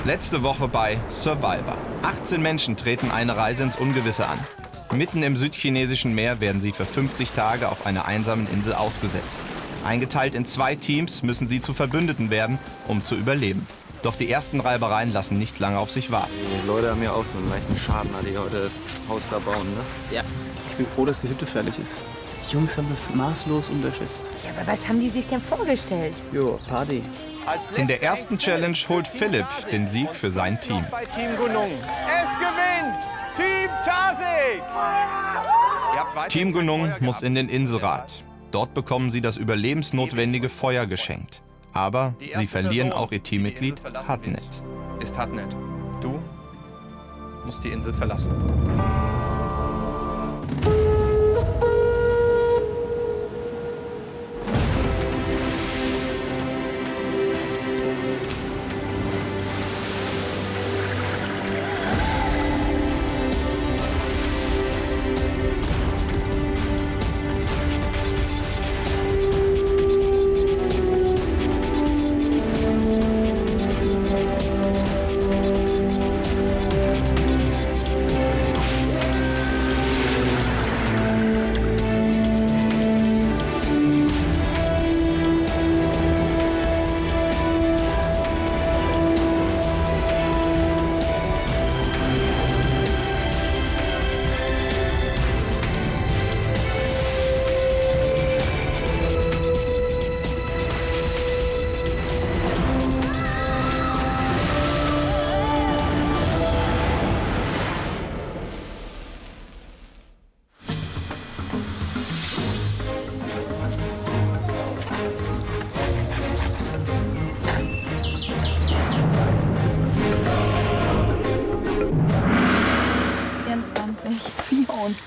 Letzte Woche bei Survivor. 18 Menschen treten eine Reise ins Ungewisse an. Mitten im südchinesischen Meer werden sie für 50 Tage auf einer einsamen Insel ausgesetzt. Eingeteilt in 2 Teams müssen sie zu Verbündeten werden, um zu überleben. Doch die ersten Reibereien lassen nicht lange auf sich warten. Die Leute haben ja auch so einen leichten Schaden, die heute das Haus da bauen, ne? Ja. Ich bin froh, dass die Hütte fertig ist. Die Jungs haben das maßlos unterschätzt. Ja, aber was haben die sich denn vorgestellt? Jo, Party. In der ersten Challenge holt Philipp den Sieg für sein Team. Bei Team Gunung. Es gewinnt Team Tasik! Team Gunung muss in den Inselrat. Dort bekommen sie das überlebensnotwendige Feuer geschenkt. Aber sie verlieren auch ihr Teammitglied Hatnet. Ist Hatnet. Du musst die Insel verlassen.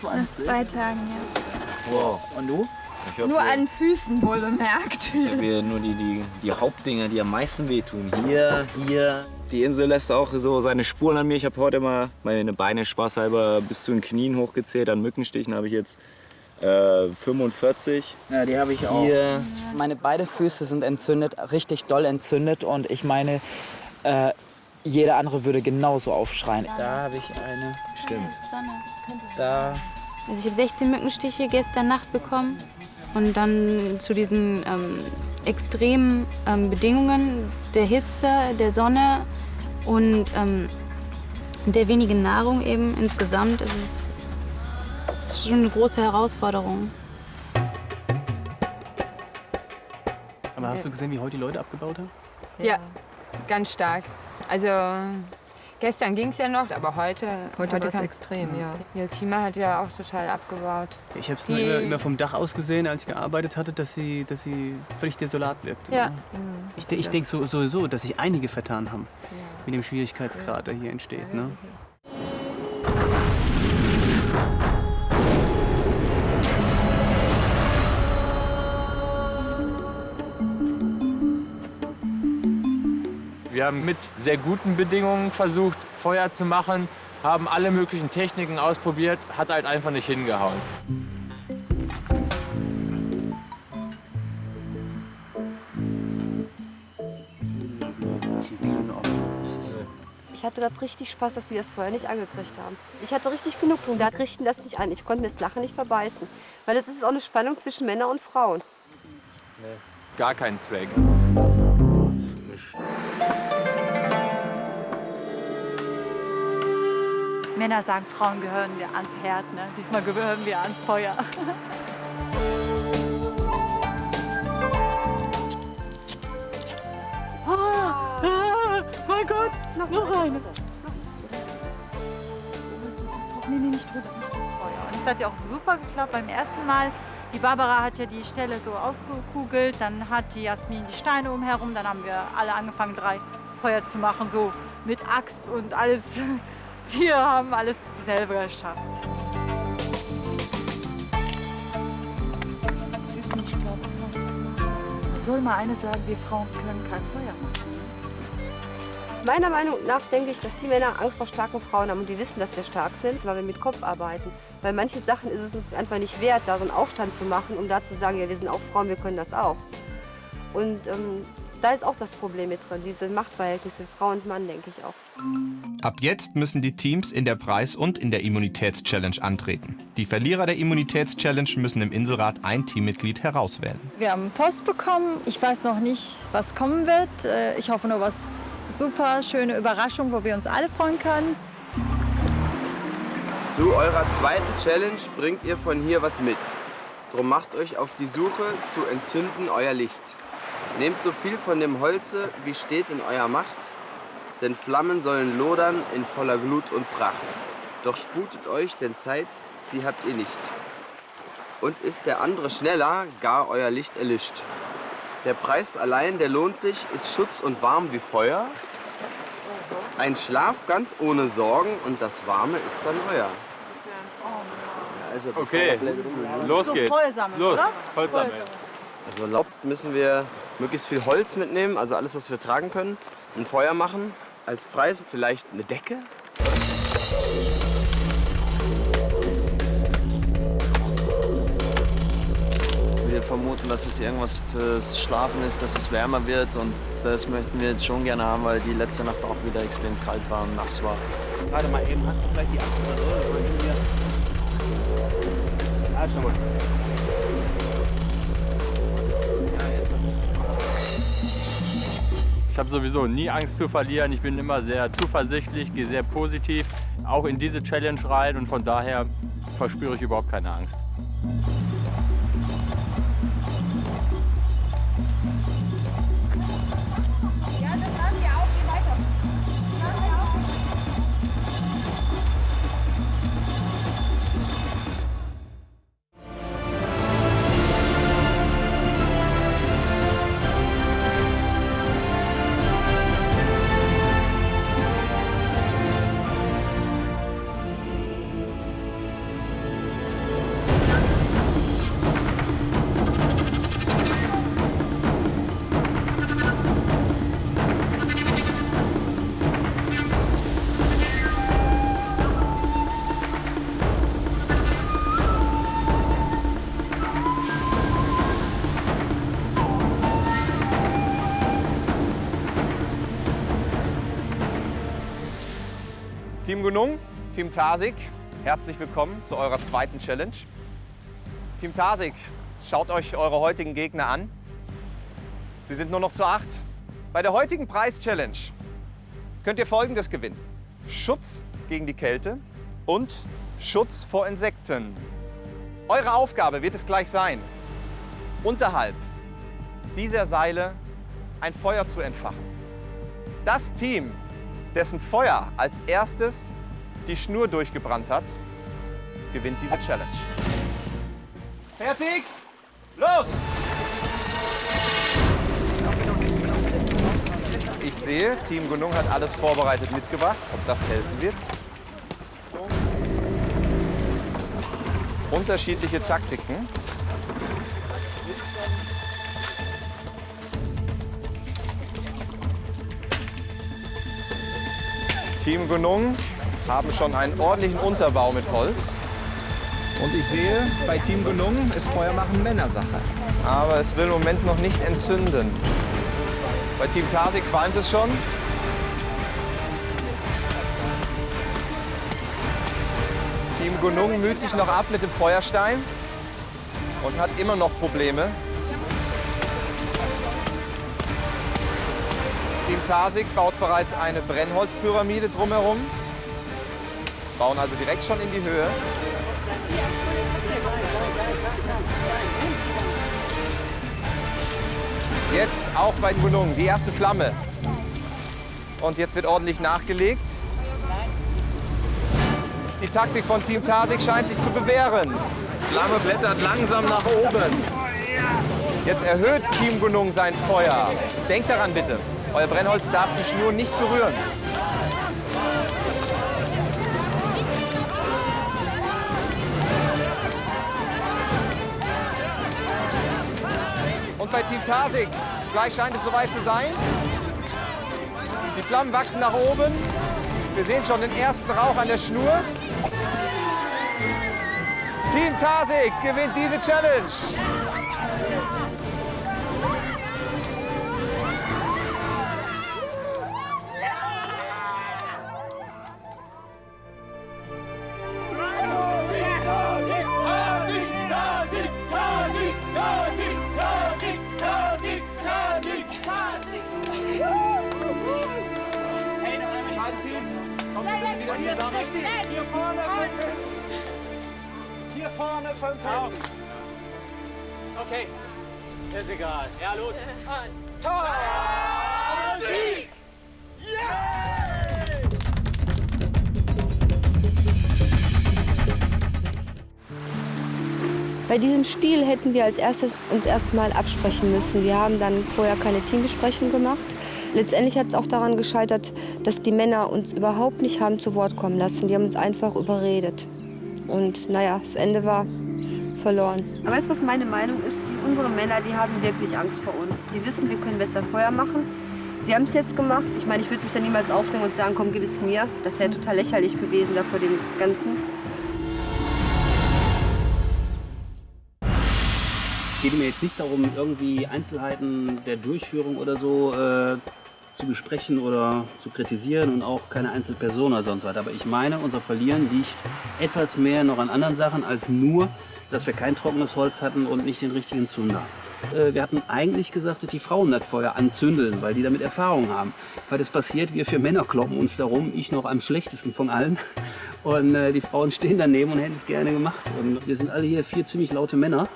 Nach 2 Tagen, ja. Wow. Und du? Nur an Füßen wohl bemerkt. Ich habe hier nur die Hauptdinger, die am meisten wehtun. Hier. Die Insel lässt auch so seine Spuren an mir. Ich habe heute mal meine Beine spaßhalber bis zu den Knien hochgezählt. An Mückenstichen habe ich jetzt 45. Ja, die habe ich auch. Hier. Meine beiden Füße sind entzündet, richtig doll entzündet. Und ich meine, jeder andere würde genauso aufschreien. Da habe ich eine. Stimmt. Da. Also ich habe 16 Mückenstiche gestern Nacht bekommen. Und dann zu diesen extremen Bedingungen der Hitze, der Sonne und der wenigen Nahrung eben insgesamt ist es schon eine große Herausforderung. Aber hast du gesehen, wie heute die Leute abgebaut haben? Ja, ganz stark. Also gestern ging es ja noch, aber heute war es extrem, ja. Ja, Klima hat ja auch total abgebaut. Ich habe es nur immer vom Dach aus gesehen, als ich gearbeitet hatte, dass sie völlig desolat wirkte. Ja. Ich denke sowieso, dass sich einige vertan haben mit dem Schwierigkeitsgrad, der hier entsteht. Ne? Wir haben mit sehr guten Bedingungen versucht, Feuer zu machen, haben alle möglichen Techniken ausprobiert, hat halt einfach nicht hingehauen. Ich hatte gerade richtig Spaß, dass wir das Feuer nicht angekriegt haben. Ich hatte richtig Genugtuung, da kriegten das nicht an. Ich konnte mir das Lachen nicht verbeißen. Weil es ist auch eine Spannung zwischen Männern und Frauen. Nee. Gar keinen Zweck. Männer sagen, Frauen gehören wir ans Herd, ne? Diesmal gehören wir ans Feuer. Mein Gott, noch eine. Nee, nicht drüber. Und es hat ja auch super geklappt beim ersten Mal. Die Barbara hat ja die Stelle so ausgekugelt, dann hat die Jasmin die Steine umherum, dann haben wir alle angefangen, 3 Feuer zu machen, so mit Axt und alles. Wir haben alles selber geschafft. Soll mal eine sagen, wir Frauen können kein Feuer machen? Meiner Meinung nach denke ich, dass die Männer Angst vor starken Frauen haben und die wissen, dass wir stark sind, weil wir mit Kopf arbeiten. Weil manche Sachen ist es uns einfach nicht wert, da so einen Aufstand zu machen, um da zu sagen, ja, wir sind auch Frauen, wir können das auch. Und Da ist auch das Problem mit drin, diese Machtverhältnisse Frau und Mann, denke ich auch. Ab jetzt müssen die Teams in der Preis- und in der Immunitätschallenge antreten. Die Verlierer der Immunitätschallenge müssen im Inselrat ein Teammitglied herauswählen. Wir haben Post bekommen. Ich weiß noch nicht, was kommen wird. Ich hoffe nur was super schöne Überraschung, wo wir uns alle freuen können. Zu eurer zweiten Challenge bringt ihr von hier was mit. Drum macht euch auf die Suche zu entzünden euer Licht. Nehmt so viel von dem Holze, wie steht in eurer Macht, denn Flammen sollen lodern in voller Glut und Pracht. Doch sputet euch, denn Zeit, die habt ihr nicht. Und ist der andere schneller, gar euer Licht erlischt. Der Preis allein, der lohnt sich, ist Schutz und warm wie Feuer. Ein Schlaf ganz ohne Sorgen und das Warme ist dann euer. Okay, los geht's. Los, Holz sammeln. Also erlaubt müssen wir möglichst viel Holz mitnehmen, also alles, was wir tragen können. Ein Feuer machen, als Preis vielleicht eine Decke. Wir vermuten, dass es irgendwas fürs Schlafen ist, dass es wärmer wird und das möchten wir jetzt schon gerne haben, weil die letzte Nacht auch wieder extrem kalt war und nass war. Warte mal eben, hast du vielleicht die 800 Euro? Ja, schau mal. Ich habe sowieso nie Angst zu verlieren. Ich bin immer sehr zuversichtlich, gehe sehr positiv auch in diese Challenge rein und von daher verspüre ich überhaupt keine Angst. Team Gunung, Team Tarsig, herzlich willkommen zu eurer zweiten Challenge. Team Tarsig, schaut euch eure heutigen Gegner an. Sie sind nur noch zu 8. Bei der heutigen Preis-Challenge könnt ihr Folgendes gewinnen: Schutz gegen die Kälte und Schutz vor Insekten. Eure Aufgabe wird es gleich sein, unterhalb dieser Seile ein Feuer zu entfachen. Das Team, dessen Feuer als erstes die Schnur durchgebrannt hat, gewinnt diese Challenge. Fertig? Los! Ich sehe, Team Gunung hat alles vorbereitet mitgebracht. Ob das helfen wird? Unterschiedliche Taktiken. Team Gunung haben schon einen ordentlichen Unterbau mit Holz. Und ich sehe, bei Team Gunung ist Feuermachen Männersache. Aber es will im Moment noch nicht entzünden. Bei Team Tarsig qualmt es schon. Team Gunung müht sich noch ab mit dem Feuerstein und hat immer noch Probleme. Team Tarsig baut bereits eine Brennholzpyramide drumherum. Bauen also direkt schon in die Höhe. Jetzt auch bei den Gunungen die erste Flamme. Und jetzt wird ordentlich nachgelegt. Die Taktik von Team Tarsig scheint sich zu bewähren. Flamme blättert langsam nach oben. Jetzt erhöht Team Gunung sein Feuer. Denkt daran bitte, euer Brennholz darf die Schnur nicht berühren. Und bei Team Tarsig, gleich scheint es soweit zu sein. Die Flammen wachsen nach oben. Wir sehen schon den ersten Rauch an der Schnur. Team Tarsig gewinnt diese Challenge. Hier vorne 5 hinten. Hier vorne 5 hinten. Okay, ist egal. Ja, los. Tor! Sieg! Bei diesem Spiel hätten wir als erstes uns erstmal absprechen müssen. Wir haben dann vorher keine Teambesprechung gemacht. Letztendlich hat es auch daran gescheitert, dass die Männer uns überhaupt nicht haben zu Wort kommen lassen. Die haben uns einfach überredet. Und naja, das Ende war verloren. Aber weißt du, was meine Meinung ist? Unsere Männer, die haben wirklich Angst vor uns. Die wissen, wir können besser Feuer machen. Sie haben es jetzt gemacht. Ich meine, ich würde mich da niemals aufnehmen und sagen, komm, gib es mir. Das wäre total lächerlich gewesen da vor dem Ganzen. Es geht mir jetzt nicht darum, irgendwie Einzelheiten der Durchführung oder so zu besprechen oder zu kritisieren und auch keine Einzelperson oder sonst was. Aber ich meine, unser Verlieren liegt etwas mehr noch an anderen Sachen als nur, dass wir kein trockenes Holz hatten und nicht den richtigen Zunder. Wir hatten eigentlich gesagt, dass die Frauen das Feuer anzündeln, weil die damit Erfahrung haben. Weil das passiert, wir 4 Männer kloppen uns darum, ich noch am schlechtesten von allen. Und die Frauen stehen daneben und hätten es gerne gemacht. Und wir sind alle hier 4 ziemlich laute Männer.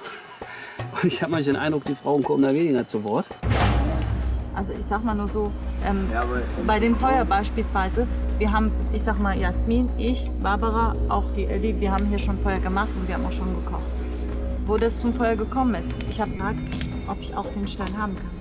Und ich habe manchmal den Eindruck, die Frauen kommen da weniger zu Wort. Also ich sag mal nur so, bei dem Feuer beispielsweise, wir haben, ich sag mal Jasmin, ich, Barbara, auch die Elli, wir haben hier schon Feuer gemacht und wir haben auch schon gekocht. Wo das zum Feuer gekommen ist, ich habe gefragt, ob ich auch den Stein haben kann.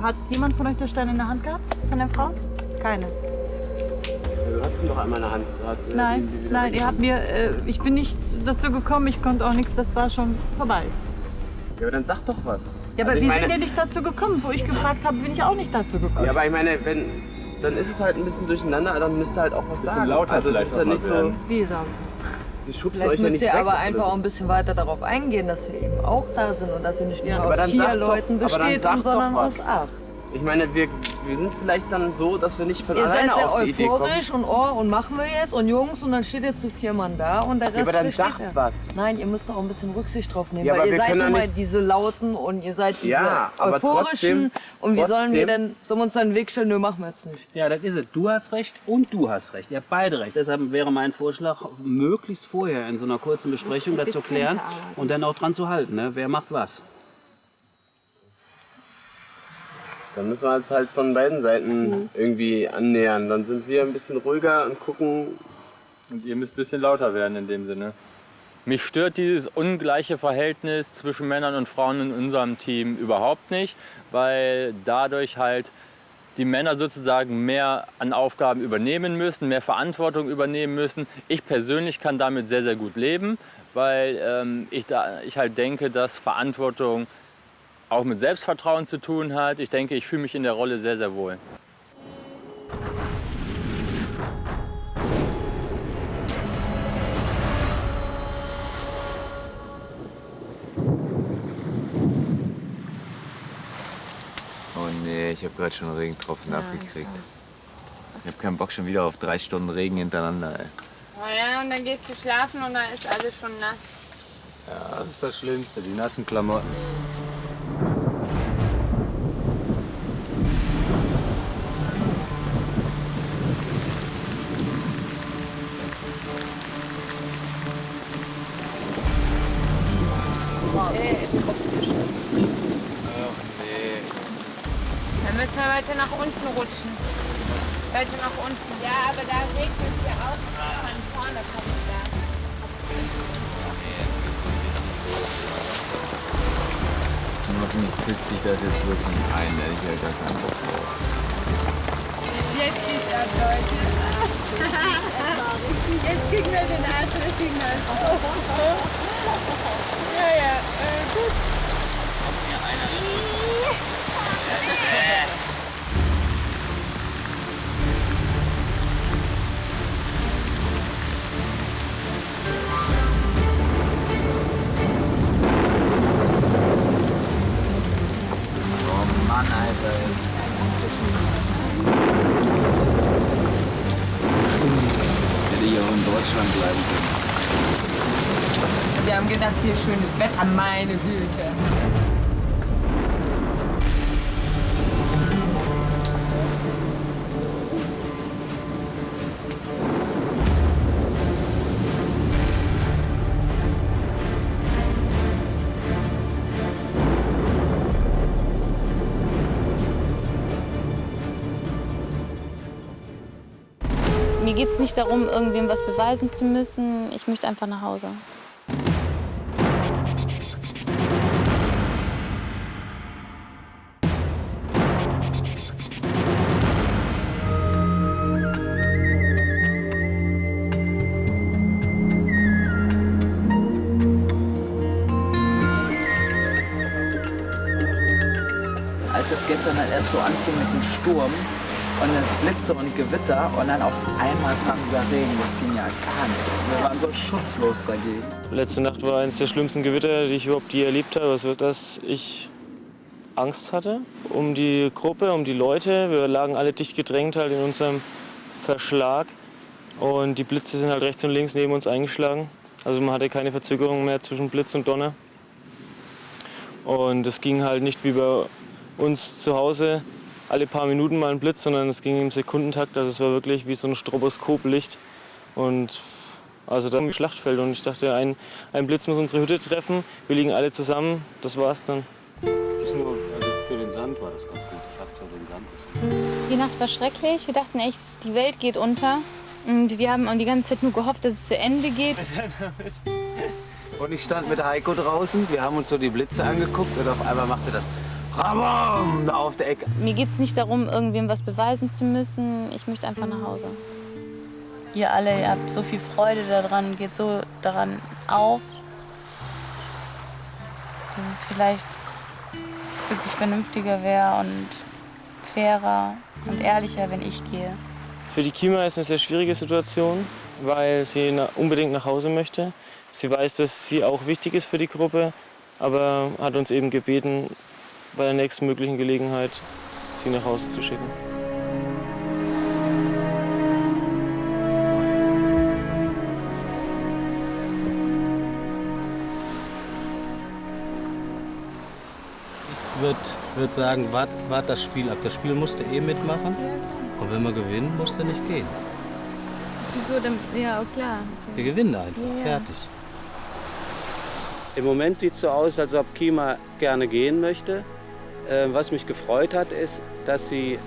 Hat jemand von euch den Stein in der Hand gehabt, von der Frau? Keine. Du hattest ihn doch einmal in der Hand gehabt. Nein, ihr habt mir, ich bin nicht dazu gekommen, ich konnte auch nichts, das war schon vorbei. Ja, aber dann sag doch was. Ja, aber wir sind ja nicht dazu gekommen. Wo ich gefragt habe, bin ich auch nicht dazu gekommen. Ja, aber ich meine, dann ist es halt ein bisschen durcheinander, dann müsst ihr halt auch was sagen. Lauter also das ist ja nicht so. Wie sagen? Die schubst Vielleicht euch ja müsst nicht ihr weg aber oder einfach so. auch ein bisschen weiter darauf eingehen, dass wir eben auch da sind und dass ihr nicht nur aber aus dann 4 sag doch- Leuten aber dann besteht, sag doch sondern was. aus 8. Ich meine, wir sind vielleicht dann so, dass wir nicht von Ihr alleine seid sehr auf die Idee kommen. euphorisch und und machen wir jetzt und Jungs und dann steht ihr zu 4 Mann da und der Rest Ja, aber dann der steht sagt da. was. Nein, ihr müsst auch ein bisschen Rücksicht drauf nehmen, Ja, aber weil ihr wir seid können nun doch mal nicht- diese Lauten und ihr seid diese Ja, aber euphorischen und wie sollen wir denn, sollen wir uns dann einen Weg stellen? Nö, machen wir jetzt nicht. Ja, das ist es. Du hast recht und du hast recht. Ihr habt beide recht. Deshalb wäre mein Vorschlag, möglichst vorher in so einer kurzen Besprechung das zu klären und dann auch dran zu halten. Ne? Wer macht was? Dann müssen wir uns halt von beiden Seiten irgendwie annähern. Dann sind wir ein bisschen ruhiger und gucken. Und ihr müsst ein bisschen lauter werden in dem Sinne. Mich stört dieses ungleiche Verhältnis zwischen Männern und Frauen in unserem Team überhaupt nicht, weil dadurch halt die Männer sozusagen mehr an Aufgaben übernehmen müssen, mehr Verantwortung übernehmen müssen. Ich persönlich kann damit sehr, sehr gut leben, weil ich halt denke, dass Verantwortung auch mit Selbstvertrauen zu tun hat. Ich denke, ich fühle mich in der Rolle sehr, sehr wohl. Oh nee, ich habe gerade schon Regentropfen abgekriegt. Ich habe keinen Bock schon wieder auf 3 Stunden Regen hintereinander. Ey. Oh ja, und dann gehst du schlafen und dann ist alles schon nass. Ja, das ist das Schlimmste, die nassen Klamotten. Es tropft hier schon. Ach nee. Dann müssen wir weiter nach unten rutschen. Weiter nach unten. Ja, aber da regnet es ja auch. Von vorne kommt es da. Nee, jetzt geht's richtig los. Hoffentlich küsst sich das jetzt bloß nicht ein, ey. Ich hab gar keinen Bock drauf. Jetzt sieht das, Leute. Jetzt kriegen wir den Arsch richtig nass. Ja, gut. Oh Mann, Alter. Das ist jetzt so krass. Hätte ich auch in Deutschland bleiben können. Wir haben gedacht, hier schönes Wetter, meine Güte. Mir geht es nicht darum, irgendwem was beweisen zu müssen. Ich möchte einfach nach Hause. Als es gestern halt erst so anfing mit dem Sturm und Blitze und Gewitter und dann auf einmal kam wieder Regen, das ging ja gar nicht. Wir waren so schutzlos dagegen. Letzte Nacht war eines der schlimmsten Gewitter, die ich überhaupt je erlebt habe. Also, dass ich Angst hatte um die Gruppe, um die Leute. Wir lagen alle dicht gedrängt halt in unserem Verschlag und die Blitze sind halt rechts und links neben uns eingeschlagen. Also man hatte keine Verzögerung mehr zwischen Blitz und Donner. Und es ging halt nicht wie bei uns zu Hause alle paar Minuten mal ein Blitz, sondern es ging im Sekundentakt. Also es war wirklich wie so ein Stroboskoplicht. Und also dann im Schlachtfeld. Und ich dachte, ein Blitz muss unsere Hütte treffen. Wir liegen alle zusammen. Das war's dann. Also für den Sand war das ganz gut. Ich hab so den Sand. Die Nacht war schrecklich. Wir dachten echt, die Welt geht unter. Und wir haben die ganze Zeit nur gehofft, dass es zu Ende geht. Und ich stand mit Heiko draußen. Wir haben uns so die Blitze angeguckt und auf einmal machte das Rabam da auf der Ecke. Mir geht es nicht darum, irgendwem was beweisen zu müssen. Ich möchte einfach nach Hause. Ihr alle, ihr habt so viel Freude daran, geht so daran auf, dass es vielleicht wirklich vernünftiger wäre und fairer und ehrlicher, wenn ich gehe. Für die Kima ist es eine sehr schwierige Situation, weil sie unbedingt nach Hause möchte. Sie weiß, dass sie auch wichtig ist für die Gruppe, aber hat uns eben gebeten, bei der nächsten möglichen Gelegenheit sie nach Hause zu schicken. Ich würde sagen, wart das Spiel ab. Das Spiel musste mitmachen. Und wenn wir gewinnen, musste nicht gehen. Wieso denn? Ja, klar. Wir gewinnen einfach. Ja. Fertig. Im Moment sieht es so aus, als ob Kima gerne gehen möchte. Was mich gefreut hat, ist, dass sie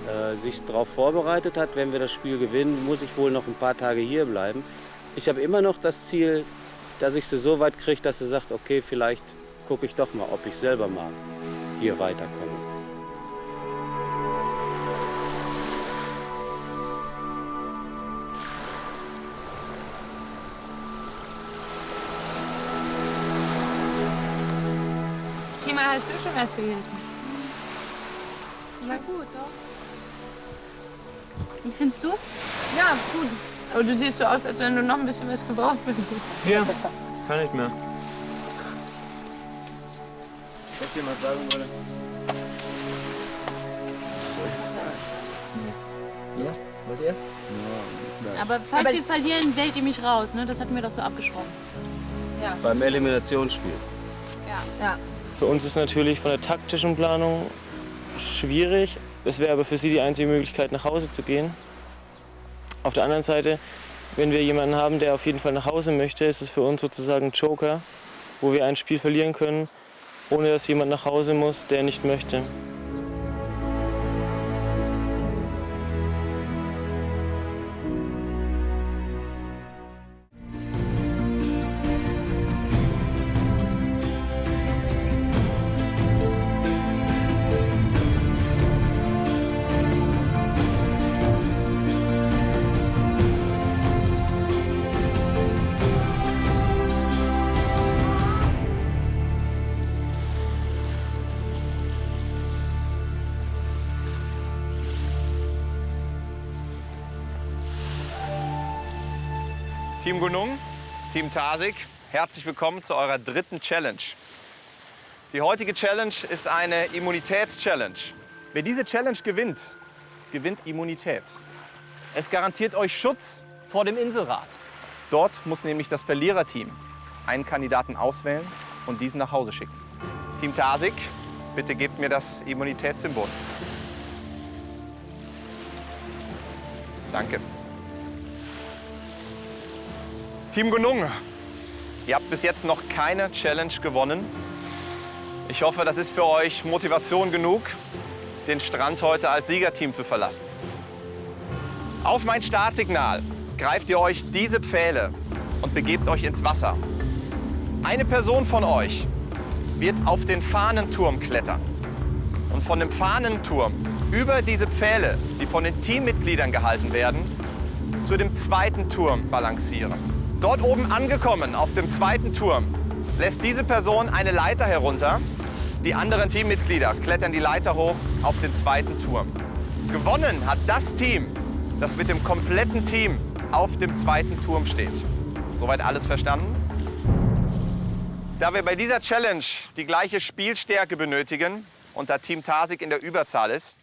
sich darauf vorbereitet hat, wenn wir das Spiel gewinnen, muss ich wohl noch ein paar Tage hier bleiben. Ich habe immer noch das Ziel, dass ich sie so weit kriege, dass sie sagt, okay, vielleicht gucke ich doch mal, ob ich selber mal hier weiterkomme. Kima, hast du schon was gelesen? War gut, doch. Wie findest du's? Ja, gut. Aber du siehst so aus, als wenn du noch ein bisschen was gebraucht hättest. Ja, kann nicht mehr. Wenn ich dir mal sagen würde. Ja, wollt ihr? Ja. Aber falls wir verlieren, wählt ihr mich raus, ne? Das hatten wir doch so abgesprochen. Ja. Beim Eliminationsspiel. Ja. Für uns ist natürlich von der taktischen Planung schwierig. Es wäre aber für sie die einzige Möglichkeit, nach Hause zu gehen. Auf der anderen Seite, wenn wir jemanden haben, der auf jeden Fall nach Hause möchte, ist es für uns sozusagen ein Joker, wo wir ein Spiel verlieren können, ohne dass jemand nach Hause muss, der nicht möchte. Team Gunung, Team Tasik, herzlich willkommen zu eurer dritten Challenge. Die heutige Challenge ist eine Immunitäts-Challenge. Wer diese Challenge gewinnt, gewinnt Immunität. Es garantiert euch Schutz vor dem Inselrat. Dort muss nämlich das Verliererteam einen Kandidaten auswählen und diesen nach Hause schicken. Team Tasik, bitte gebt mir das Immunitätssymbol. Danke. Team Gunung, ihr habt bis jetzt noch keine Challenge gewonnen. Ich hoffe, das ist für euch Motivation genug, den Strand heute als Siegerteam zu verlassen. Auf mein Startsignal greift ihr euch diese Pfähle und begebt euch ins Wasser. Eine Person von euch wird auf den Fahnenturm klettern und von dem Fahnenturm über diese Pfähle, die von den Teammitgliedern gehalten werden, zu dem zweiten Turm balancieren. Dort oben angekommen, auf dem zweiten Turm, lässt diese Person eine Leiter herunter. Die anderen Teammitglieder klettern die Leiter hoch auf den zweiten Turm. Gewonnen hat das Team, das mit dem kompletten Team auf dem zweiten Turm steht. Soweit alles verstanden? Da wir bei dieser Challenge die gleiche Spielstärke benötigen und da Team Tarsig in der Überzahl ist,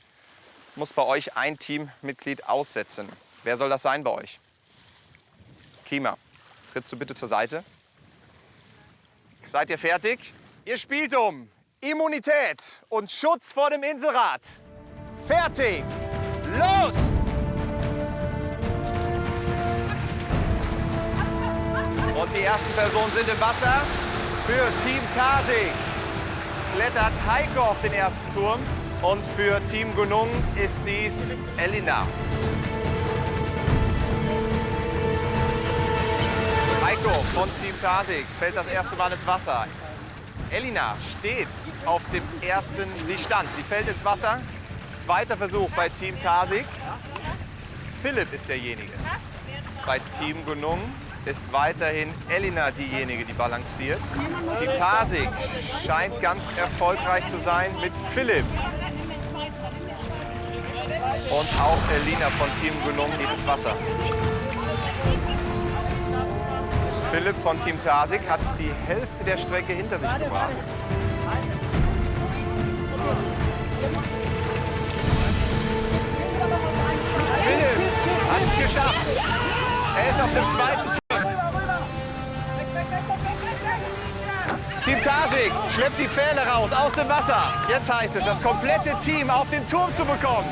muss bei euch ein Teammitglied aussetzen. Wer soll das sein bei euch? Kima, trittst du bitte zur Seite? Seid ihr fertig? Ihr spielt um Immunität und Schutz vor dem Inselrat. Fertig! Los! Und die ersten Personen sind im Wasser. Für Team Tarsig klettert Heiko auf den ersten Turm. Und für Team Gunung ist dies Elina. Heiko von Team Tarsig fällt das erste Mal ins Wasser. Elina steht auf dem ersten, sie fällt ins Wasser. Zweiter Versuch bei Team Tarsig. Philipp ist derjenige. Bei Team Gunung ist weiterhin Elina diejenige, die balanciert. Team Tarsig scheint ganz erfolgreich zu sein mit Philipp. Und auch Elina von Team Gunung geht ins Wasser. Philipp von Team Tarsig hat die Hälfte der Strecke hinter sich gebracht. Philipp hat es geschafft. Er ist auf dem zweiten Turm. Team Tarsig schleppt die Pfähle raus aus dem Wasser. Jetzt heißt es, das komplette Team auf den Turm zu bekommen.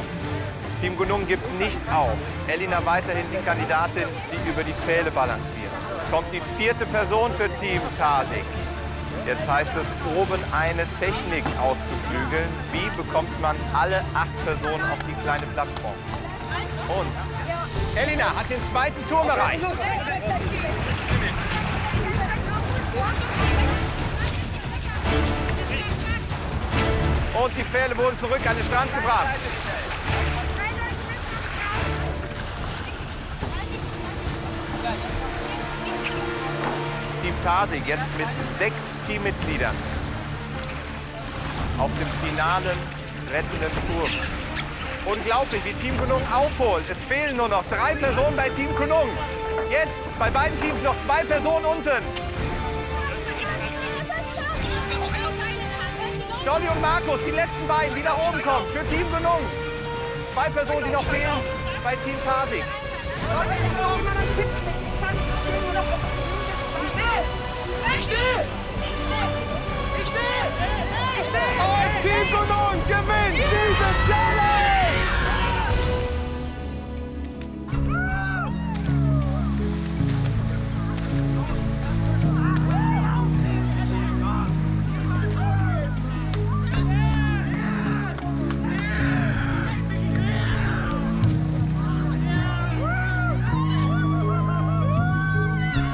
Team Gunung gibt nicht auf. Elina weiterhin die Kandidatin, die über die Pfähle balanciert. Es kommt die vierte Person für Team Tarsig. Jetzt heißt es, oben eine Technik auszuklügeln. Wie bekommt man alle 8 Personen auf die kleine Plattform? Und Elina hat den zweiten Turm erreicht. Und die Pfähle wurden zurück an den Strand gebracht. Team Tarsig jetzt mit 6 Teammitgliedern auf dem finalen rettenden Turm. Unglaublich, wie Team Gunung aufholt. Es fehlen nur noch 3 Personen bei Team Gunung. Jetzt bei beiden Teams noch 2 Personen unten. Stolli und Markus, die letzten beiden, die nach oben kommen für Team Gunung. 2 Personen, die noch fehlen bei Team Tarsig. Und Team Gunung gewinnt diese Challenge!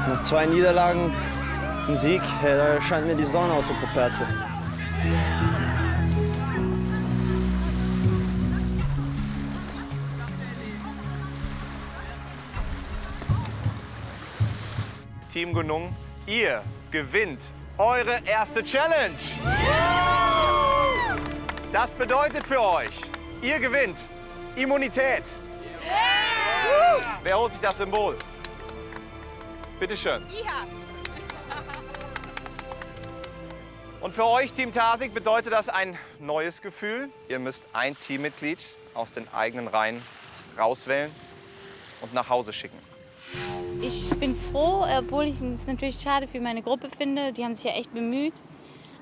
Nach 2 Niederlagen, ein Sieg, da scheint mir die Sonne aus der Puperze. Team Gunung, ihr gewinnt eure erste Challenge. Das bedeutet für euch, ihr gewinnt Immunität. Wer holt sich das Symbol? Bitte schön. Und für euch, Team Tarsig, bedeutet das ein neues Gefühl. Ihr müsst ein Teammitglied aus den eigenen Reihen rauswählen und nach Hause schicken. Ich bin froh, obwohl ich es natürlich schade für meine Gruppe finde. Die haben sich ja echt bemüht.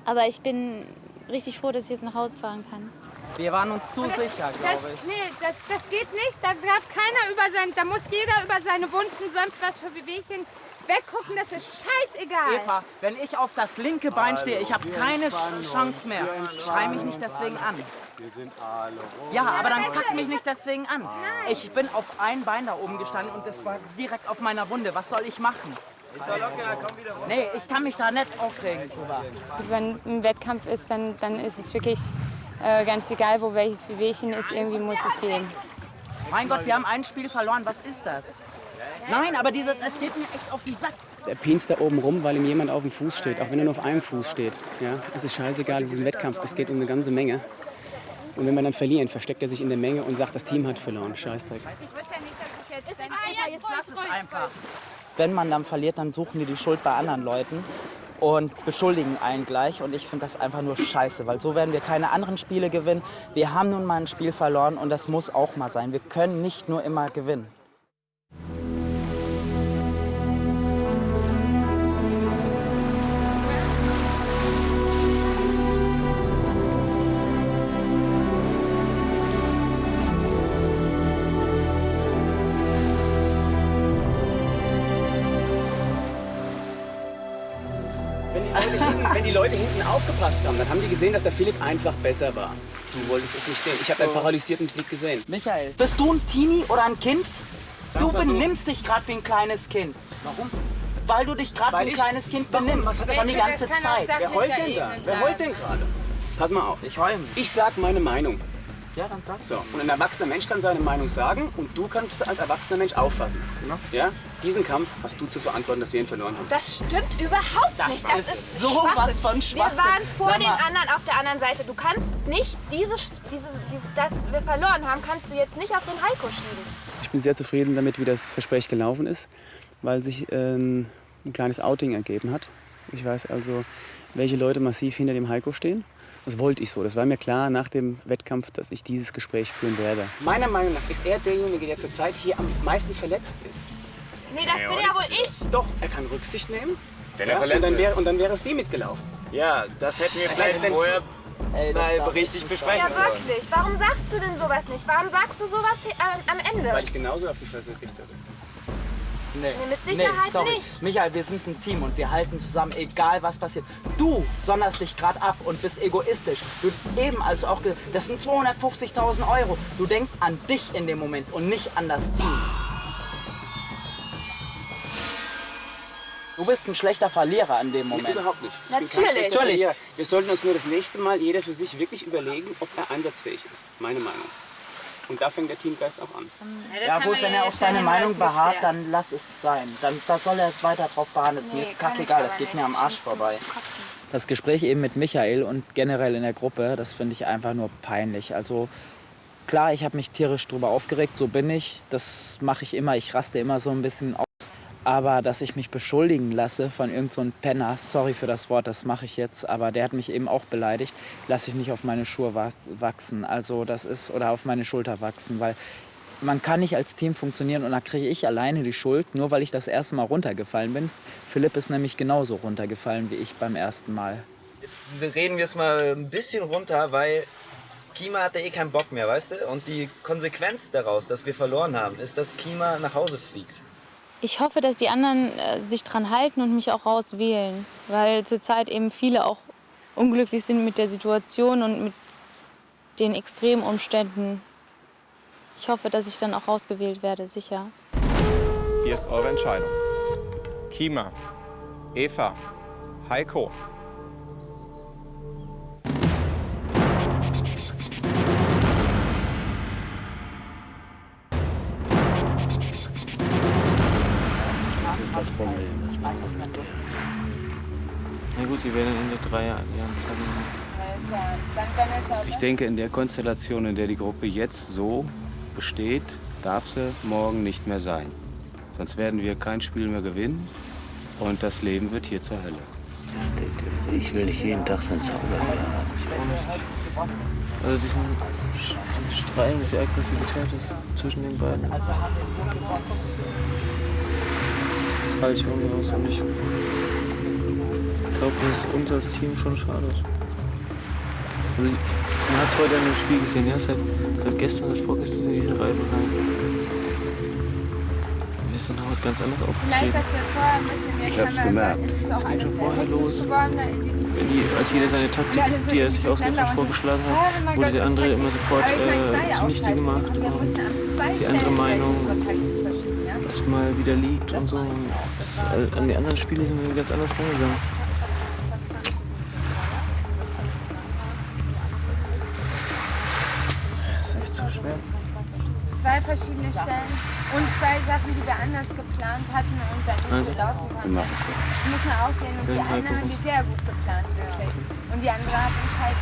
Aber ich bin richtig froh, dass ich jetzt nach Hause fahren kann. Wir waren uns zu sicher, glaube ich. Nee, das geht nicht. Da darf keiner da muss jeder über seine Wunden, sonst was für Wehwehchen Weggucken, das ist scheißegal. Eva, wenn ich auf das linke Bein stehe, ich habe keine Chance mehr. Schrei mich nicht deswegen an. Wir sind alle rot. Ja, aber dann pack mich nicht deswegen an. Ich bin auf ein Bein da oben gestanden und das war direkt auf meiner Wunde. Was soll ich machen? Ist doch locker, komm wieder runter. Nee, ich kann mich da nicht aufregen drüber. Wenn ein Wettkampf ist, dann ist es wirklich ganz egal, wo welches Wehwehchen ist, irgendwie muss es gehen. Mein Gott, wir haben ein Spiel verloren, was ist das? Nein, aber es geht mir echt auf den Sack. Der pinst da oben rum, weil ihm jemand auf dem Fuß steht, auch wenn er nur auf einem Fuß steht. Ja, es ist scheißegal, es ist ein Wettkampf, es geht um eine ganze Menge. Und wenn wir dann verlieren, versteckt er sich in der Menge und sagt, das Team hat verloren. Scheißdreck. Jetzt lass es einfach. Wenn man dann verliert, dann suchen die Schuld bei anderen Leuten und beschuldigen einen gleich. Und ich finde das einfach nur scheiße, weil so werden wir keine anderen Spiele gewinnen. Wir haben nun mal ein Spiel verloren und das muss auch mal sein. Wir können nicht nur immer gewinnen. Wenn die Leute hinten aufgepasst haben, dann haben die gesehen, dass der Philipp einfach besser war. Du wolltest es nicht sehen. Ich habe deinen paralysierten Blick gesehen. Michael, bist du ein Teenie oder ein Kind? Du benimmst dich gerade wie ein kleines Kind. Warum? Weil du dich gerade wie ein kleines Kind benimmst. Was hat das Schon die ganze Zeit. Wer heult denn da? Wer heult denn gerade? Pass mal auf. Ich heule. Ich sag meine Meinung. Ja, dann sag's. So, und ein erwachsener Mensch kann seine Meinung sagen und du kannst es als erwachsener Mensch auffassen. Ja? Diesen Kampf hast du zu verantworten, dass wir ihn verloren haben. Das stimmt überhaupt nicht. Das ist so was von Schwachsinn. Wir waren vor den anderen auf der anderen Seite. Du kannst nicht das wir verloren haben, kannst du jetzt nicht auf den Heiko schieben. Ich bin sehr zufrieden damit, wie das Gespräch gelaufen ist, weil sich ein kleines Outing ergeben hat. Ich weiß also, welche Leute massiv hinter dem Heiko stehen. Das wollte ich so. Das war mir klar nach dem Wettkampf, dass ich dieses Gespräch führen werde. Meiner Meinung nach ist er derjenige, der zurzeit hier am meisten verletzt ist. Nee, das bin ja wohl ich. Doch, er kann Rücksicht nehmen. Wenn er verletzt und dann wäre sie mitgelaufen. Ja, das hätten wir vielleicht vorher mal richtig besprechen Ja, sollen. wirklich. Warum sagst du denn sowas nicht? Warum sagst du sowas am Ende? Weil ich genauso auf die Fresse gekriegt habe. Nee, mit Sicherheit sorry. nicht. Michael, wir sind ein Team und wir halten zusammen, egal was passiert. Du sonderst dich gerade ab und bist egoistisch. Du eben also auch, das sind 250.000 Euro. Du denkst an dich in dem Moment und nicht an das Team. Du bist ein schlechter Verlierer in dem Moment. Nee, überhaupt nicht. Natürlich. Wir sollten uns nur das nächste Mal jeder für sich wirklich überlegen, ob er einsatzfähig ist. Meine Meinung. Und da fängt der Teamgeist auch an. Ja gut, wenn er auf seine Meinung beharrt, dann lass es sein. Dann soll er weiter drauf beharren. Das ist mir kackegal, das geht mir am Arsch vorbei. Das Gespräch eben mit Michael und generell in der Gruppe, das finde ich einfach nur peinlich. Also klar, ich habe mich tierisch drüber aufgeregt, so bin ich. Das mache ich immer, ich raste immer so ein bisschen aus. Aber dass ich mich beschuldigen lasse von irgend so einem Penner, sorry für das Wort, das mache ich jetzt, aber der hat mich eben auch beleidigt, lasse ich nicht auf meine Schuhe wachsen, also das ist, oder auf meine Schulter wachsen, weil man kann nicht als Team funktionieren und da kriege ich alleine die Schuld, nur weil ich das erste Mal runtergefallen bin. Philipp ist nämlich genauso runtergefallen wie ich beim ersten Mal. Jetzt reden wir es mal ein bisschen runter, weil Kima hat ja eh keinen Bock mehr, weißt du? Und die Konsequenz daraus, dass wir verloren haben, ist, dass Kima nach Hause fliegt. Ich hoffe, dass die anderen sich dran halten und mich auch rauswählen, weil zurzeit eben viele auch unglücklich sind mit der Situation und mit den extremen Umständen. Ich hoffe, dass ich dann auch rausgewählt werde, sicher. Hier ist eure Entscheidung. Kima, Eva, Heiko. Das Problem. Na gut, sie werden in der Dreier-Allianz haben. Ich denke, in der Konstellation, in der die Gruppe jetzt so besteht, darf sie morgen nicht mehr sein. Sonst werden wir kein Spiel mehr gewinnen und das Leben wird hier zur Hölle. Ich will nicht jeden Tag so einen Zauber haben. Also diesen Streit, diese Aggressivität ist zwischen den beiden. Das halte ich irgendwie aus und ich glaube, dass uns als Team schon schadet. Also, man hat es heute in dem Spiel gesehen, ja, seit gestern, seit vorgestern in diese Reibereien. Wir ist dann halt ganz anders Vielleicht, aufgetreten. dass wir vorher ein bisschen Ich hab's gemerkt. Es ging schon vorher los. Als jeder seine Taktik, die er sich ausgedacht hat, vorgeschlagen hat, wurde der andere immer sofort zunichte gemacht. Und die andere Meinung erstmal wieder liegt und so. Und an die anderen Spiele sind wir ganz anders rangegangen. Das ist echt so schwer. 2 verschiedene Stellen und 2 Sachen, die wir anders geplant hatten und dann nicht gelaufen haben. Das muss man auch sehen. Und die eine haben wir sehr gut geplant gekriegt. Und die andere hat uns halt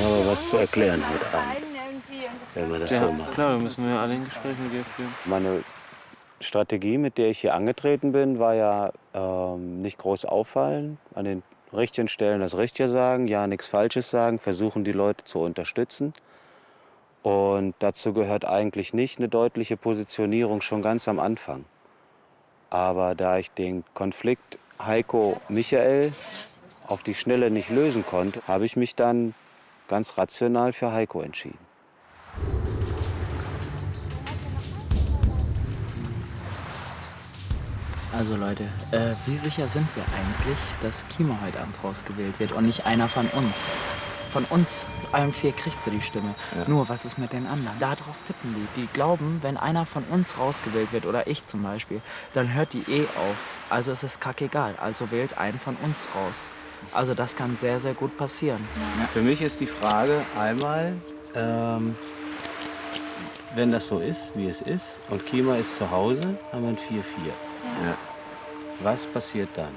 Aber was zu erklären heute Abend, wenn man das so macht. Klar, da müssen wir alle in Gespräch mit dir führen. Meine Strategie, mit der ich hier angetreten bin, war ja nicht groß auffallen, an den richtigen Stellen das Richtige sagen, ja nichts Falsches sagen, versuchen die Leute zu unterstützen. Und dazu gehört eigentlich nicht eine deutliche Positionierung schon ganz am Anfang. Aber da ich den Konflikt Heiko-Michael auf die Schnelle nicht lösen konnte, habe ich mich dann ganz rational für Heiko entschieden. Also Leute, wie sicher sind wir eigentlich, dass Kimo heute Abend rausgewählt wird und nicht einer von uns? Von uns, allen 4 kriegt sie die Stimme. Ja. Nur, was ist mit den anderen? Darauf tippen die. Die glauben, wenn einer von uns rausgewählt wird, oder ich zum Beispiel, dann hört die auf. Also es ist kackegal. Also wählt einen von uns raus. Also das kann sehr, sehr gut passieren. Ja. Für mich ist die Frage einmal, wenn das so ist, wie es ist, und Kima ist zu Hause, haben wir ein 4-4. Ja. Was passiert dann?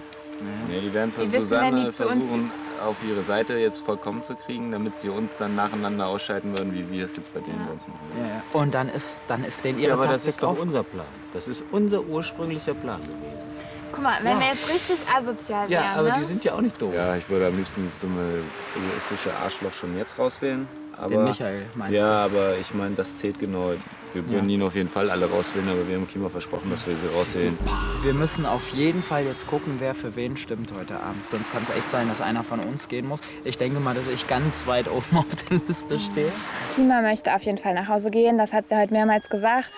Ja, die werden von Susanne versuchen, auf ihre Seite jetzt vollkommen zu kriegen, damit sie uns dann nacheinander ausschalten würden, wie wir es jetzt bei denen sonst machen. Ja. Und dann ist denen ihre aber Taktik das ist doch unser Plan. Das ist unser ursprünglicher Plan gewesen. Guck mal, wenn wir jetzt richtig asozial wären, Ja, aber ne? die sind ja auch nicht doof. Ja, ich würde am liebsten das dumme egoistische Arschloch schon jetzt rauswählen. Aber, Den Michael, meinst du? Ja, aber ich meine, das zählt genau. Wir würden ihn auf jeden Fall alle rauswählen, aber wir haben Kima versprochen, dass wir sie rauswählen. Wir müssen auf jeden Fall jetzt gucken, wer für wen stimmt heute Abend. Sonst kann es echt sein, dass einer von uns gehen muss. Ich denke mal, dass ich ganz weit oben auf der Liste stehe. Kima möchte auf jeden Fall nach Hause gehen, das hat sie heute mehrmals gesagt.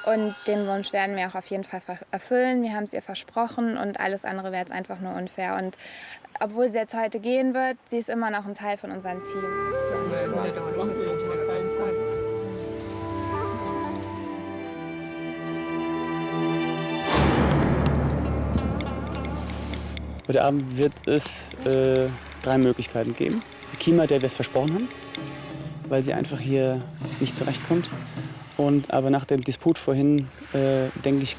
Und den Wunsch werden wir auch auf jeden Fall erfüllen. Wir haben es ihr versprochen und alles andere wäre jetzt einfach nur unfair. Und obwohl sie jetzt heute gehen wird, sie ist immer noch ein Teil von unserem Team. Heute Abend wird es 3 Möglichkeiten geben. Kima, der wir es versprochen haben, weil sie einfach hier nicht zurechtkommt. Aber nach dem Disput vorhin denke ich,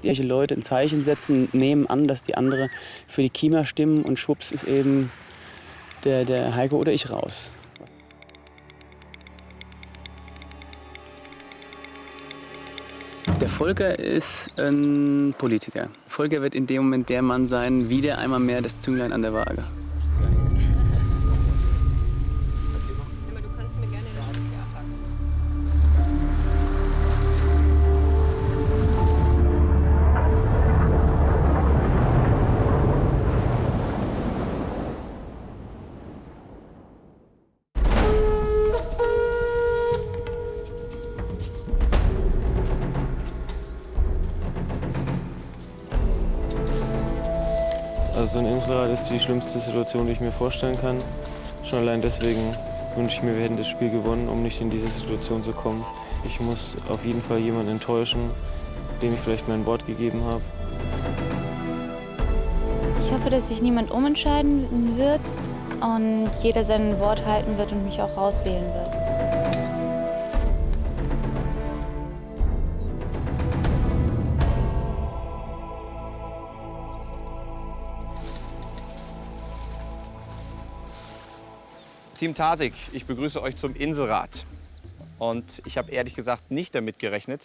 welche Leute ein Zeichen setzen, nehmen an, dass die andere für die Kima stimmen und schwupps ist eben der Heiko oder ich raus. Der Volker ist ein Politiker. Volker wird in dem Moment der Mann sein, wieder einmal mehr das Zünglein an der Waage. Also so ein Inselrad ist die schlimmste Situation, die ich mir vorstellen kann. Schon allein deswegen wünsche ich mir, wir hätten das Spiel gewonnen, um nicht in diese Situation zu kommen. Ich muss auf jeden Fall jemanden enttäuschen, dem ich vielleicht mein Wort gegeben habe. Ich hoffe, dass sich niemand umentscheiden wird und jeder sein Wort halten wird und mich auch rauswählen wird. Team Tasig, ich begrüße euch zum Inselrad. Und ich habe ehrlich gesagt nicht damit gerechnet,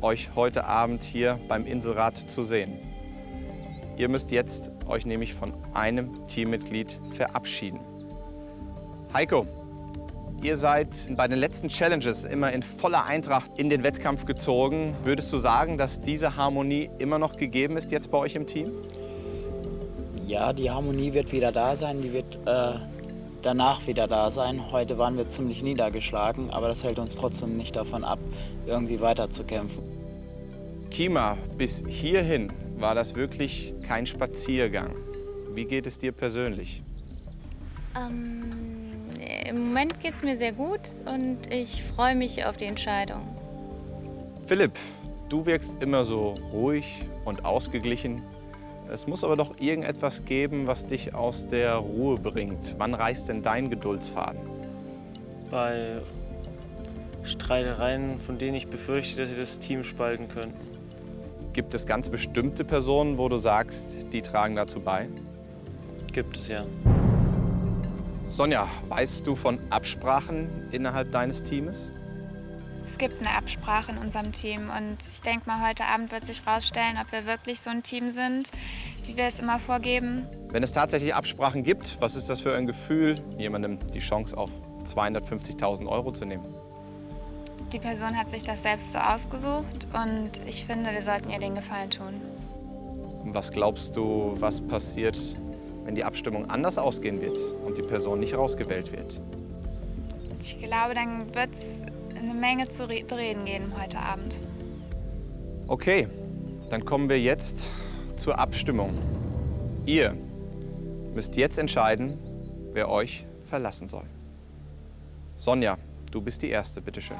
euch heute Abend hier beim Inselrad zu sehen. Ihr müsst jetzt euch nämlich von einem Teammitglied verabschieden. Heiko, ihr seid bei den letzten Challenges immer in voller Eintracht in den Wettkampf gezogen. Würdest du sagen, dass diese Harmonie immer noch gegeben ist jetzt bei euch im Team? Ja, die Harmonie wird wieder da sein. Die wird danach wieder da sein. Heute waren wir ziemlich niedergeschlagen, aber das hält uns trotzdem nicht davon ab, irgendwie weiterzukämpfen. Kima, bis hierhin war das wirklich kein Spaziergang. Wie geht es dir persönlich? Im Moment geht es mir sehr gut und ich freue mich auf die Entscheidung. Philipp, du wirkst immer so ruhig und ausgeglichen. Es muss aber doch irgendetwas geben, was dich aus der Ruhe bringt. Wann reißt denn dein Geduldsfaden? Bei Streitereien, von denen ich befürchte, dass sie das Team spalten könnten. Gibt es ganz bestimmte Personen, wo du sagst, die tragen dazu bei? Gibt es, ja. Sonja, weißt du von Absprachen innerhalb deines Teams? Es gibt eine Absprache in unserem Team und ich denke mal, heute Abend wird sich herausstellen, ob wir wirklich so ein Team sind, wie wir es immer vorgeben. Wenn es tatsächlich Absprachen gibt, was ist das für ein Gefühl, jemandem die Chance auf 250.000 € zu nehmen? Die Person hat sich das selbst so ausgesucht und ich finde, wir sollten ihr den Gefallen tun. Was glaubst du, was passiert, wenn die Abstimmung anders ausgehen wird und die Person nicht rausgewählt wird? Ich glaube, dann wird es eine Menge zu bereden geben heute Abend. Okay, dann kommen wir jetzt zur Abstimmung. Ihr müsst jetzt entscheiden, wer euch verlassen soll. Sonja, du bist die Erste, bitteschön.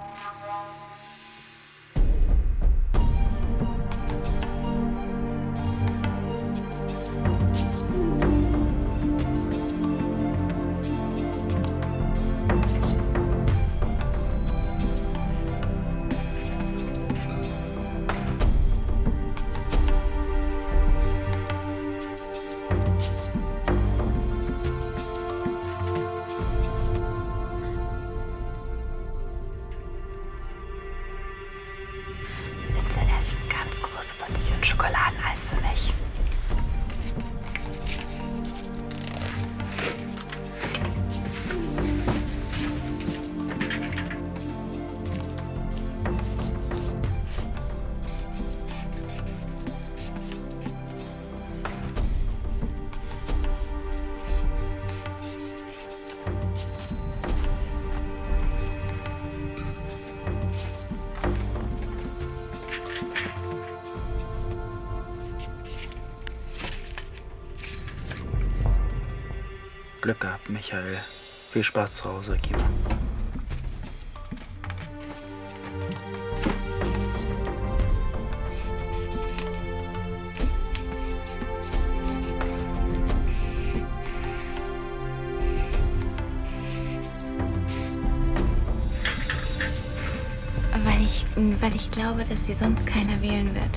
Bitte ess ganz große Portion Schokoladeneis für mich. Glück gehabt, Michael. Viel Spaß zu Hause, Kima. Weil ich glaube, dass sie sonst keiner wählen wird.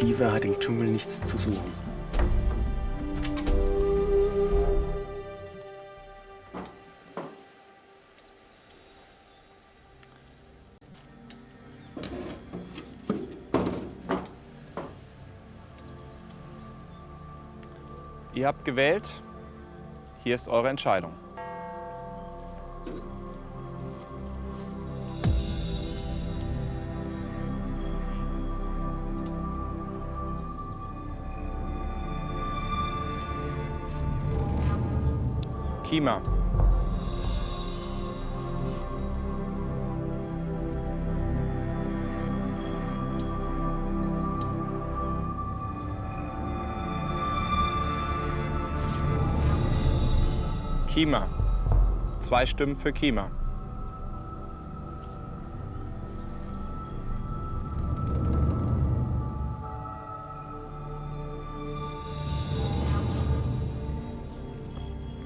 Diva hat im Dschungel nichts zu suchen. Ihr habt gewählt. Hier ist eure Entscheidung. Kima. Kima. 2 Stimmen für Kima.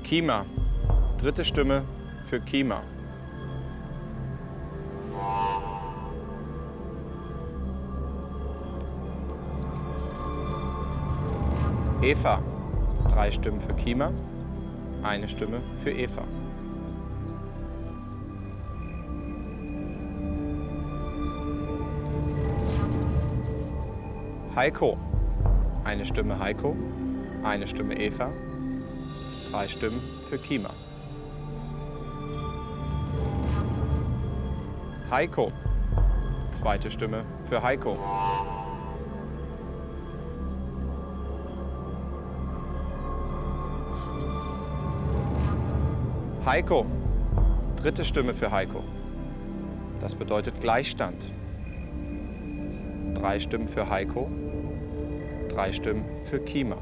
Kima. 3. Stimme für Kima. Eva. 3 Stimmen für Kima. 1 Stimme für Eva. Heiko. 1 Stimme Heiko. 1 Stimme Eva. 3 Stimmen für Kima. Heiko. 2. Stimme für Heiko. Heiko. 3. Stimme für Heiko. Das bedeutet Gleichstand. 3 Stimmen für Heiko. 3 Stimmen für Kima.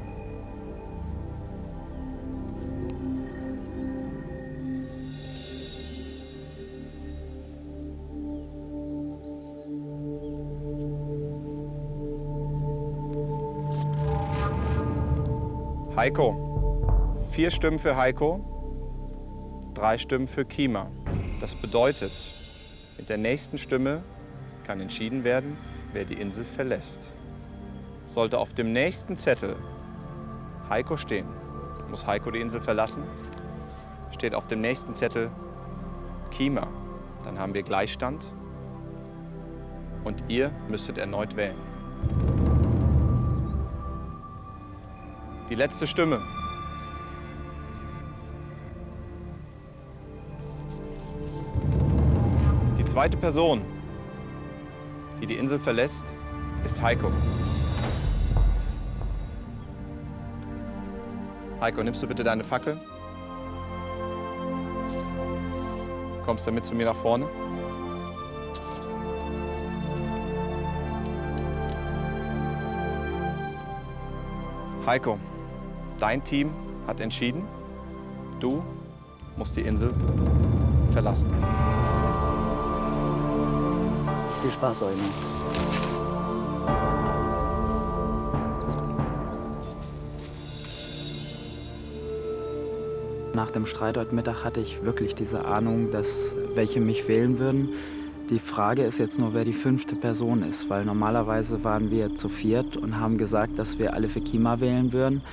Heiko. 4 Stimmen für Heiko. 3 Stimmen für Kima. Das bedeutet, mit der nächsten Stimme kann entschieden werden, wer die Insel verlässt. Sollte auf dem nächsten Zettel Heiko stehen, muss Heiko die Insel verlassen. Steht auf dem nächsten Zettel Kima, dann haben wir Gleichstand und ihr müsstet erneut wählen. Die letzte Stimme. Die zweite Person, die Insel verlässt, ist Heiko. Heiko, nimmst du bitte deine Fackel? Kommst du mit zu mir nach vorne? Heiko, dein Team hat entschieden, du musst die Insel verlassen. Viel Spaß euch noch. Nach dem Streit heute Mittag hatte ich wirklich diese Ahnung, dass welche mich wählen würden. Die Frage ist jetzt nur, wer die 5. Person ist, weil normalerweise waren wir zu 4 und haben gesagt, dass wir alle für Kima wählen würden.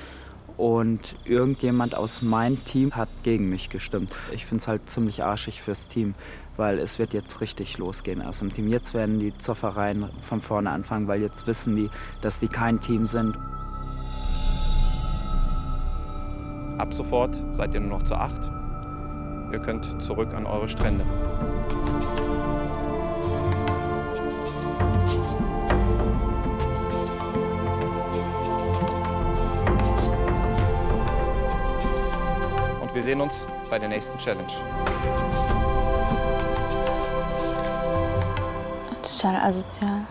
Und irgendjemand aus meinem Team hat gegen mich gestimmt. Ich finde es halt ziemlich arschig fürs Team, weil es wird jetzt richtig losgehen aus dem Team. Jetzt werden die Zoffereien von vorne anfangen, weil jetzt wissen die, dass die kein Team sind. Ab sofort seid ihr nur noch zu 8. Ihr könnt zurück an eure Strände. Und wir sehen uns bei der nächsten Challenge. Total asozial.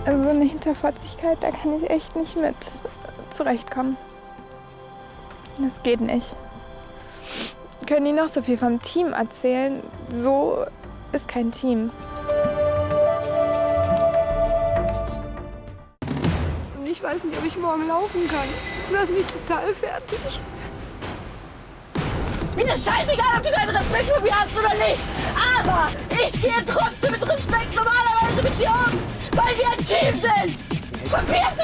Also so eine Hinterfotzigkeit, da kann ich echt nicht mit zurechtkommen. Das geht nicht. Können die noch so viel vom Team erzählen? So ist kein Team. Und ich weiß nicht, ob ich morgen laufen kann. Das macht mich total fertig. Mir ist scheißegal, ob du deinen Respekt vor mir hast oder nicht. Aber ich gehe trotzdem mit Respekt normalerweise mit dir um, weil wir ein Team sind. Verpiss